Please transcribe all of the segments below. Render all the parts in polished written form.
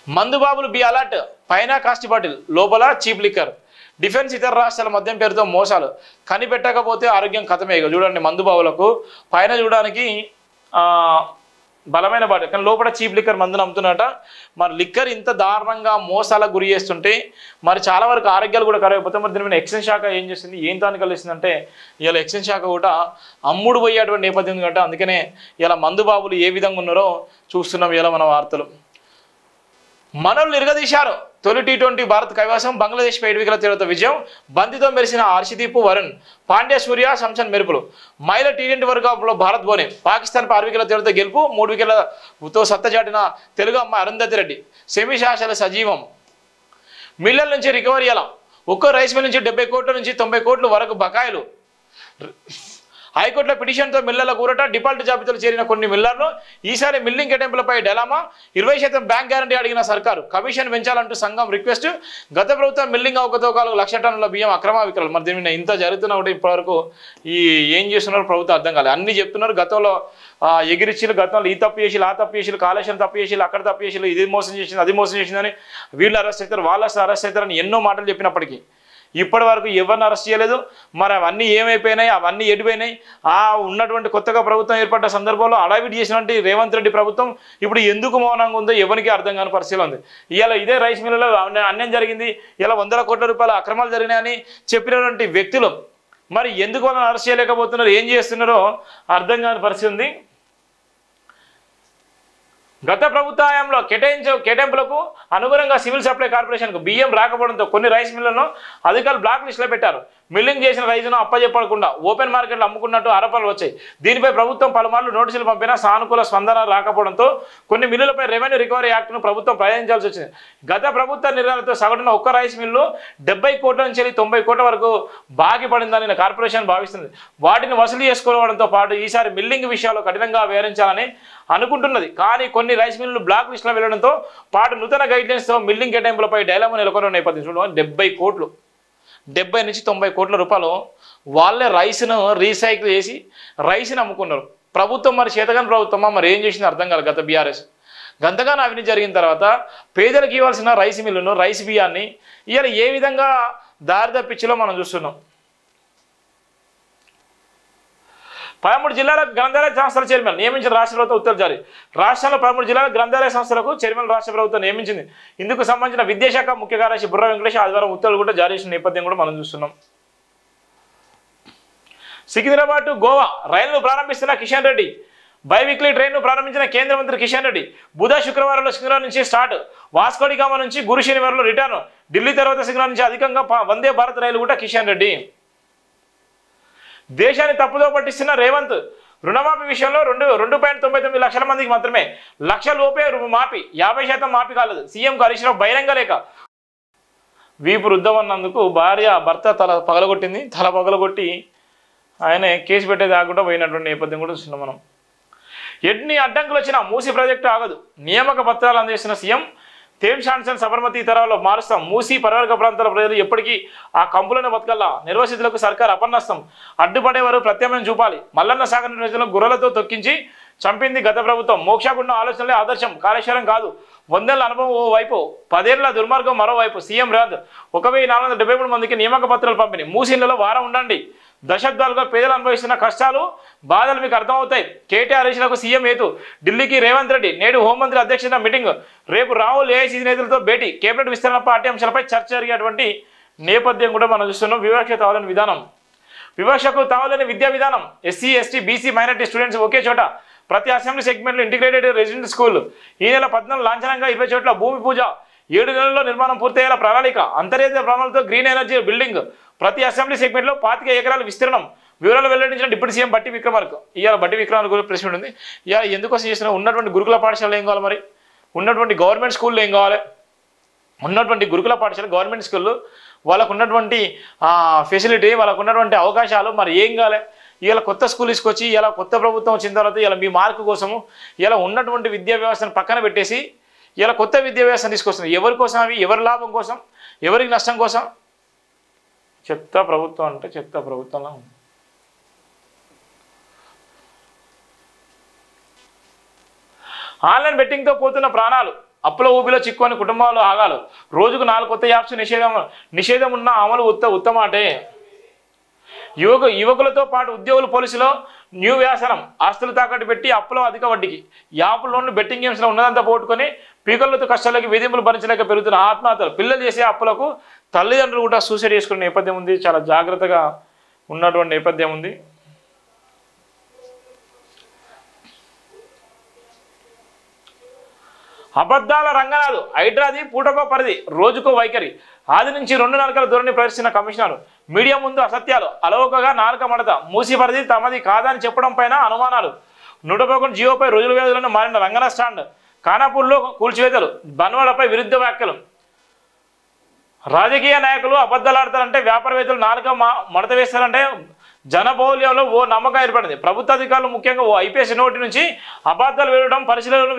మందుబాబులు be alert, పైన cost bottle లోపల cheap liquor. Defence ఇతర రాష్ట్రాల మద్యం పేరుతో మోసాలు, కనిపెట్టకపోతే ఆరోగ్యం కథమే. చూడండి, మందుబాబులకు పైన చూడడానికి బలమైన బాటిల్ కానీ లోపల చీప్ లిక్కర్ మందును అమ్ముతున్నట. మరి లిక్కర్ ఇంత దారుణంగా మోసాలకు గురి చేస్తుంటే మరి చాలా వరకు ఆరోగ్యాలు కూడా కరగకపోతే మరి దీని మీద ఎక్సైజ్ శాఖ ఏం చేసింది, ఏం తాను కలిసిందంటే ఇలా ఎక్సైజ్ శాఖ కూడా అమ్ముడు పోయేటువంటి నేపథ్యం కంటే అందుకనే ఇలా మందుబాబులు ఏ విధంగా ఉన్నారో చూస్తున్నాం ఇలా మన వార్తలు. మనోళ్ళు ఇరగదీశారు. తొలి టీ20 భారత్ కైవాసం, బంగ్లాదేశ్ 7 వికెట్ల తేడాతో విజయం. బంతితో మెరిసిన హర్షదీప్, వరుణ్, పాండ్యా, సూర్య, శంసన్ మెరుపులు. మహిళల టీ20 వరల్డ్కప్లో భారత్ బోని, పాకిస్తాన్పై 6 వికెట్ల తేడాతో గెలుపు. 3 వికెట్లతో సత్తచాటిన తెలుగు అమ్మాయి అరుంధతి రెడ్డి. సెమీశాసల సజీవం. మిల్లల నుంచి రికవరీ ఎలా? ఒక్కో రైస్ మిల్ నుంచి 70 కోట్ల నుంచి 90 కోట్ల వరకు బకాయిలు. హైకోర్టులో పిటిషన్తో మిల్లర్ల కూరట. డిఫాల్ట్ జాబితాలో చేరిన కొన్ని మిల్లర్లు. ఈసారి మిల్లింగ్ కేటాయింపులపై డెలామా. 20% బ్యాంక్ గ్యారంటీ అడిగిన సర్కారు. కమిషన్ పెంచాలంటూ సంఘం రిక్వెస్ట్. గత ప్రభుత్వం మిల్లింగ్ అవకతవకలు 1,00,000 టన్నుల బియ్యం అక్రమ విక్రయాలు. మరి దీని మీద ఇంత జరుగుతున్నా కూడా ఇప్పటివరకు ఏం చేస్తున్నారు ప్రభుత్వం అర్థం కాలేదు. అన్ని చెప్తున్నారు. గతంలో ఎగిరిచ్చిలు, గతంలో ఈ తప్పు చేసి, ఆ తప్పు చేసి, కాళేశ్వరం తప్పు చేసి, అక్కడ తప్పు చేసి, ఇది మోసం చేసింది, అది మోసం చేసిందని, వీళ్ళు అరెస్ట్ అవుతారు, వాళ్ళు అరెస్ట్ అవుతారని ఎన్నో మాటలు చెప్పినప్పటికీ ఇప్పటి వరకు ఎవరిని అరెస్ట్ చేయలేదు. మరి అవన్నీ ఏమైపోయినాయి, అవన్నీ ఎడిపోయినాయి. ఉన్నటువంటి కొత్తగా ప్రభుత్వం ఏర్పడ్డ సందర్భంలో అడావిడి చేసినటువంటి రేవంత్ రెడ్డి ప్రభుత్వం ఇప్పుడు ఎందుకు మౌనంగా ఉందో ఎవరికి అర్థం కాని పరిస్థితి ఉంది. ఇవాళ ఇదే రైస్ మిల్లులో అన్యాయం జరిగింది, ఇలా 100 కోట్ల రూపాయల అక్రమాలు జరిగినాయని చెప్పినటువంటి వ్యక్తులు మరి ఎందుకు వాళ్ళని అరెస్ట్ చేయలేకపోతున్నారు, ఏం చేస్తున్నారో అర్థం కాని పరిస్థితి ఉంది. గత ప్రభుత్వ హయాంలో కేటాయింపులకు అనుగుణంగా సివిల్ సప్లై కార్పొరేషన్కు బియ్యం రాకపోవడంతో కొన్ని రైస్ మిల్లులను అధికారులు బ్లాక్ లిస్టులో పెట్టారు. మిల్లింగ్ చేసిన రైతును అప్పజెప్పకుండా ఓపెన్ మార్కెట్లో అమ్ముకున్నట్టు ఆరోపణలు వచ్చాయి. దీనిపై ప్రభుత్వం పలుమార్లు నోటీసులు పంపినా సానుకూల స్పందన రాకపోవడంతో కొన్ని మిల్లులపై రెవెన్యూ రికవరీ యాక్ట్ను ప్రభుత్వం ప్రయోగించాల్సి వచ్చింది. గత ప్రభుత్వ నిర్ణయాలతో సగటున ఒక్క రైస్ మిల్లు 70 కోట్ల నుంచి 90 కోట్ల వరకు బాకీ పడిందని కార్పొరేషన్ భావిస్తుంది. వాటిని వసూలు చేసుకోవడంతో పాటు ఈసారి మిల్లింగ్ విషయాల్లో కఠినంగా వ్యవహరించాలని అనుకుంటున్నది. కానీ కొన్ని రైస్ మిల్లులు బ్లాక్ లిస్టులో వెళ్లడంతో పాటు నూతన గైడ్లైన్స్తో మిల్లింగ్ కేటాయింపులపై డైలామా నెలకొన్న నేపథ్యం. 70 కోట్లు, 70 నుంచి 90 కోట్ల రూపాయలు వాళ్ళే రైస్ను రీసైకిల్ చేసి రైస్ని అమ్ముకున్నారు. ప్రభుత్వం మరి చేతగాని ప్రభుత్వమా మరి ఏం చేసింది అర్థం కాదు. గత బీఆర్ఎస్ గంతగానో అవినీతి జరిగిన తర్వాత పేదలకు ఇవ్వాల్సిన రైస్ మిల్లును, రైస్ బియ్యాన్ని ఇవాళ ఏ విధంగా దారి తప్పించాలో మనం చూస్తున్నాం. 13 జిల్లాల గ్రంథాలయ సంస్థల చైర్మన్ నియమించిన రాష్ట్ర ప్రభుత్వం ఉత్తర్వులు జారీ. రాష్ట్రంలో 13 జిల్లాల గ్రంథాలయ సంస్థలకు చైర్మన్ రాష్ట్ర ప్రభుత్వం నియమించింది. ఇందుకు సంబంధించిన విద్యాశాఖ ముఖ్య కార్యదర్శి బుర్ర వెంకటేష్ ఆదివారం ఉత్తర్వులు కూడా జారీ చేసిన నేపథ్యం కూడా మనం చూస్తున్నాం. సికింద్రాబాద్ టు గోవా రైలును ప్రారంభిస్తున్న కిషన్ రెడ్డి. బైవీక్లీ ట్రైన్ను ప్రారంభించిన కేంద్ర మంత్రి కిషన్ రెడ్డి. బుధ శుక్రవారంలో సికింద్రాబాద్ నుంచి స్టార్ట్, వాస్కోడిగామా నుంచి గురు శనివారంలో రిటర్న్. ఢిల్లీ తర్వాత సికింద్రాబాద్ నుంచి అధికంగా వందే భారత్ రైలు కూడా కిషన్ రెడ్డి. దేశాన్ని తప్పుదో పట్టిస్తున్న రేవంత్. రుణమాఫీ విషయంలో 2.99 లక్షల మందికి మాత్రమే 1,00,000 లోపే మాఫీ, 50% మాఫీ కాలేదు. సీఎం హరీష్ రావు బహిరంగ లేఖ. వీపు రుద్దమన్నందుకు భార్య భర్త తల పగలగొట్టింది. తల పగలగొట్టి ఆయన కేసు పెట్టేది ఆకుండా పోయినటువంటి నేపథ్యం కూడా చూస్తున్నాం మనం. ఎన్ని అడ్డంకులు వచ్చినా మూసీ ప్రాజెక్టు ఆగదు. నియామక పత్రాలు అందిస్తున్న సీఎం. థేమ్స్ శాంసన్ సబర్మతి తరాల్లో మారుస్తాం. మూసీ పరివారక ప్రాంతాల ప్రజలు ఎప్పటికీ ఆ కంపులను బతకల్లా. నిర్వాసితులకు సర్కార్ అపన్నస్తం. అడ్డుపడేవారు ప్రత్యామ్నాయం చూపాలి. మల్లన్న సాగర్ ప్రజలను గుర్రలతో తొక్కించి చంపింది గత ప్రభుత్వం. మోక్షాగుండ ఆలోచనలే ఆదర్శం, కాళేశ్వరం కాదు. 100 ఏళ్ల అనుభవం ఓ వైపు, 10 ఏళ్ల దుర్మార్గం మరోవైపు. సీఎం రేవంత్. 1473 మందికి నియామక పత్రాలు పంపిణీ. మూసీలలో వారం ఉండండి. దశాబ్దాలుగా పేదలు అనుభవిస్తున్న కష్టాలు, బాధలు మీకు అర్థమవుతాయి. కేటీఆర్ హరీష్లకు సీఎం హేతు. ఢిల్లీకి రేవంత్ రెడ్డి. నేడు హోంమంత్రి అధ్యక్షతన మీటింగ్. రేపు రాహుల్ ఏఐసీసీ నేతలతో భేటీ. కేబినెట్ విస్తరణ పార్టీ అంశాలపై చర్చ జరిగేటువంటి నేపథ్యం కూడా మనం చూస్తున్నాం. వివక్ష తావలేని విధానం. వివక్షకు తావలేని విద్యా విధానం. SC, ST, BC, minority students ఒకే చోట. ప్రతి అసెంబ్లీ సెగ్మెంట్లో ఇంటిగ్రేటెడ్ రెసిడెంట్ స్కూల్. ఈ నెల 14 లాంఛనంగా 20 చోట్ల భూమి పూజ. 7 నెలల్లో నిర్మాణం పూర్తయ్యేలా ప్రణాళిక. అంతర్జాతీయ ప్రమాణాలతో గ్రీన్ ఎనర్జీ బిల్డింగ్. ప్రతి అసెంబ్లీ సెగ్మెంట్లో 25 ఎకరాల విస్తీర్ణం. వివరాలు వెల్లడించిన డిప్యూటీ సీఎం బట్టి విక్రమార్క. ఇవాళ బట్టి విక్రమార్క గురించి ప్రెస్ మీట్ ఉంది. ఇవాళ ఎందుకోసం చేసిన ఉన్నటువంటి గురుకుల పాఠశాలలు ఏం కావాలి, మరి ఉన్నటువంటి గవర్నమెంట్ స్కూల్లో ఏం కావాలి, ఉన్నటువంటి గురుకుల పాఠశాల గవర్నమెంట్ స్కూళ్ళు వాళ్ళకు ఉన్నటువంటి ఫెసిలిటీ, వాళ్ళకు ఉన్నటువంటి అవకాశాలు మరి ఏం కావాలి. ఇలా కొత్త స్కూల్ తీసుకొచ్చి ఇలా కొత్త ప్రభుత్వం వచ్చిన తర్వాత ఇలా మీ మార్కు కోసము ఇలా ఉన్నటువంటి విద్యా వ్యవస్థను పక్కన పెట్టేసి ఇలా కొత్త విద్యా వ్యవస్థను తీసుకొస్తుంది. ఎవరి కోసం అవి? ఎవరి లాభం కోసం, ఎవరికి నష్టం కోసం? చెత్త ప్రభుత్వం అంటే చెత్త ప్రభుత్వంలో ఉంది. ఆన్లైన్ బెట్టింగ్తో పోతున్న ప్రాణాలు. అప్పుల ఊబిలో చిక్కుని కుటుంబాలు ఆగాలు. రోజుకు 4 కొత్త యాప్స్ నిషేధం ఉన్న అమలు ఉత్తమాటే. యువకులతో పాటు ఉద్యోగులు పోలీసులో న్యూ వ్యాసనం. ఆస్తులు తాకట్టు పెట్టి అప్పులో అధిక వడ్డీకి. యాప్లోని బెట్టింగ్ గేమ్స్లో ఉన్నదంతా పోగొట్టుకొని పీకలతో కష్టాలకి వేధింపులు భరించలేక పెరుగుతున్న ఆత్మహత్యలు. పిల్లలు చేసే అప్పులకు తల్లిదండ్రులు కూడా సూసైడ్ చేసుకునే నేపథ్యం ఉంది. చాలా జాగ్రత్తగా ఉన్నటువంటి నేపథ్యం ఉంది. అబద్ధాల రంగనాథు. హైడ్రాది పూటకో పరిధి, రోజుకో వైఖరి. ఆది నుంచి 2 నాలుకల ధోరణి ప్రదర్శించిన కమిషనర్. మీడియా ముందు అసత్యాలు, అలవోకగా నాలుక మడత. మూసి పరిధి తమది కాదని చెప్పడం పైన అనుమానాలు. 111 జీవోపై రోజుల వ్యవధిలోనే మారిన రంగనాథ్ స్టాండ్. ఖానాపూర్లో కూల్చివేతలు, బన్వాడపై విరుద్ధ వ్యాఖ్యలు. రాజకీయ నాయకులు అబద్ధాలాడతారంటే, వ్యాపారవేత్తలు నాలుక మడత వేస్తారంటే జనబౌల్యంలో ఓ నమ్మకం ఏర్పడింది. ప్రభుత్వ అధికారులు ముఖ్యంగా ఓ ఐపీఎస్ నోటి నుంచి అబద్ధాలు వేయడం పరిశీలనలు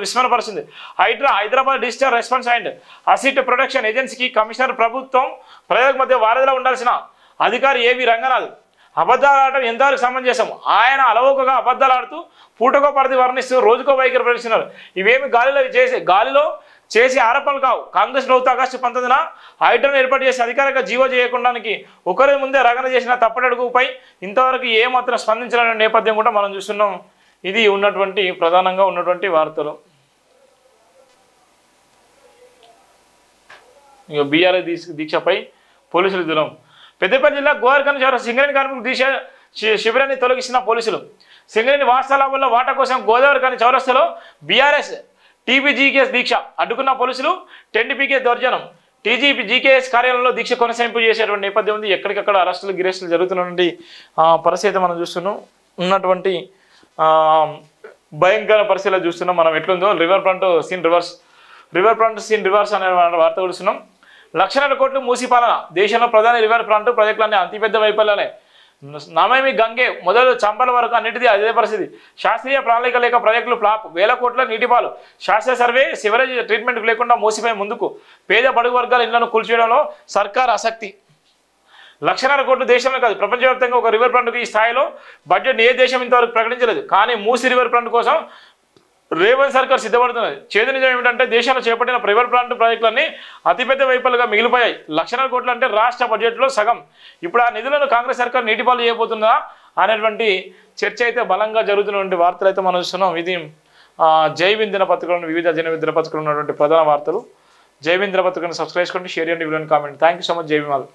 విస్మరణపరిచింది. Hyderabad digital response and asset protection ఏజెన్సీకి కమిషనర్. ప్రభుత్వం ప్రజల మధ్య వారధిలో ఉండాల్సిన అధికారి ఏవి రంగనాథ్. అబద్ధాలు ఆడటం ఎంతవరకు సమంజసం? ఆయన అలవోకగా అబద్ధాలు ఆడుతూ పూటకో పరిధి వర్ణిస్తూ రోజుకో వైఖరి ప్రదర్శిస్తున్నారు. ఇవేమి గాలిలో చేసి ఆరోపణలు కావు. కాంగ్రెస్ ప్రభుత్వం ఆగస్టు 19న హైడ్రాను ఏర్పాటు చేసి అధికారిక జీవో చేయకుండానికి ఒకరి ముందే రగన చేసిన తప్పటడుగుపై ఇంతవరకు ఏమాత్రం స్పందించాలనే నేపథ్యం కూడా మనం చూస్తున్నాం. ఇది ఉన్నటువంటి ప్రధానంగా ఉన్నటువంటి వార్తలు. ఇక బీఆర్ఎస్ దీక్షపై పోలీసులు దులం. పెద్దపల్లి జిల్లా గోవర్కన్ చౌరస్తా సింగరేణి కార్మికులు దీక్ష శిబిరాన్ని తొలగిస్తున్న పోలీసులు. సింగరేణి వాస్తవాల వల్ల వాటా కోసం గోదావరికని చౌరస్తాలో బీఆర్ఎస్ టీబీజీకేఎస్ దీక్ష అడ్డుకున్న పోలీసులు. 10 దౌర్జన్యం. టీజీపీజీకేఎస్ కార్యాలయంలో దీక్ష కొనసాగింపు చేసేటువంటి నేపథ్యం ఉంది. ఎక్కడికక్కడ అరెస్టులు గిరెస్టులు జరుగుతున్నటువంటి పరిస్థితి మనం చూస్తున్నాం. ఉన్నటువంటి భయంకర పరిస్థితులు చూస్తున్నాం. మనం ఎట్లుందో రివర్ ఫ్రంట్ సీన్ రివర్స్ అనే వార్త చూస్తున్నాం. 1,00,000 కోట్లు మూసి పాలన. దేశంలో ప్రధాన రివర్ ఫ్రంట్ ప్రాజెక్టులన్నీ అతిపెద్ద వైఫల్యాలే. నమైమి గంగే మొదలు చంపల వరకు అన్నిటిది అదే పరిస్థితి. శాస్త్రీయ ప్రణాళిక లేక ప్రాజెక్టులు ఫ్లాప్. 1000 కోట్ల నీటిపాలు. శాస్త్రీయ సర్వే సివరేజ్ ట్రీట్మెంట్ లేకుండా మూసిపోయి ముందుకు. పేద బడుగు వర్గాల ఇళ్లను కూల్చేయడంలో సర్కార్ ఆసక్తి. 1,00,000 కోట్లు దేశంలో కాదు ప్రపంచవ్యాప్తంగా ఒక రివర్ ఫ్రంట్కి ఈ స్థాయిలో బడ్జెట్ ఏ దేశం ఇంతవరకు ప్రకటించలేదు. కానీ మూసి రివర్ ఫ్రంట్ కోసం రేవంత్ సర్కార్ సిద్ధపడుతున్నది. చేదు నిజం ఏమిటంటే దేశంలో చేపట్టిన రివర్ ఫ్రంట్ ప్రాజెక్టులన్నీ అతిపెద్ద వైఫల్యంగా మిగిలిపోయాయి. 1,00,000 కోట్లు అంటే రాష్ట్ర బడ్జెట్లో సగం. ఇప్పుడు ఆ నిధులను కాంగ్రెస్ సర్కార్ నీటిపాలు చేయబోతుందా అనేటువంటి చర్చ అయితే బలంగా జరుగుతున్నటువంటి వార్తలు అయితే మనం చూస్తున్నాం. ఇది జైవిన్ దినపత్రికలను వివిధ దినపత్రికలు ఉన్నటువంటి ప్రధాన వార్తలు. జైవిన్ దినపత్రికను సబ్స్క్రైబ్ చేసుకోండి, షేర్ చేయండి, వీడియోని comment. Thank you so much. జై భీమ్.